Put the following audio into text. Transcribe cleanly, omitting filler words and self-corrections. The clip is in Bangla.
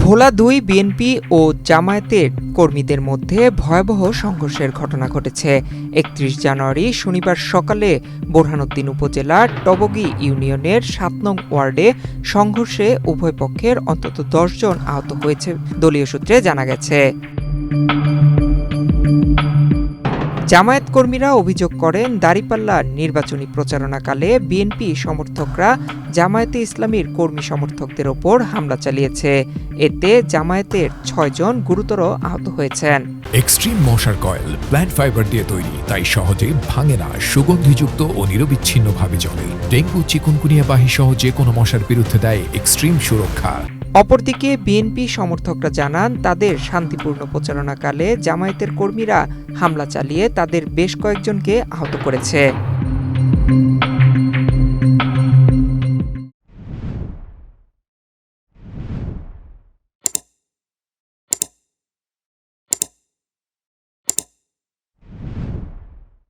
ভোলা ২ বিএনপি ও জামায়াতের কর্মীদের মধ্যে ভয়াবহ সংঘর্ষের ঘটনা ঘটেছে। ৩১ জানুয়ারি শনিবার সকালে বোরহানউদ্দিন উপজেলার টবগী ইউনিয়নের ৭ নং ওয়ার্ডে সংঘর্ষে উভয় পক্ষের অন্তত ১০ জন আহত হয়েছে দলীয় সূত্রে জানা গেছে। জামায়াত কর্মীরা অভিযোগ করেন, দাঁড়িপাল্লার নির্বাচনী প্রচারণাকালে বিএনপি সমর্থকরা জামায়াতে ইসলামীর কর্মী সমর্থকদের ওপর হামলা চালিয়েছে। এতে জামায়াতের ৬ জন গুরুতর আহত হয়েছেন। এক্সট্রিম মশার কয়েল প্ল্যান্ট ফাইবার দিয়ে তৈরি, তাই সহজে ভাঙে না, সুগন্ধিযুক্ত ও নিরবিচ্ছিন্নভাবে জ্বলে। ডেঙ্গু, চিকুনগুনিয়া বাহি সহ যে কোনো মশার বিরুদ্ধে দেয় এক্সট্রিম সুরক্ষা। অপরদিকে বিএনপি সমর্থকরা জানান, তাদের শান্তিপূর্ণ প্রচারণাকালে জামায়াতের কর্মীরা হামলা চালিয়ে তাদের বেশ কয়েকজনকে আহত করেছে।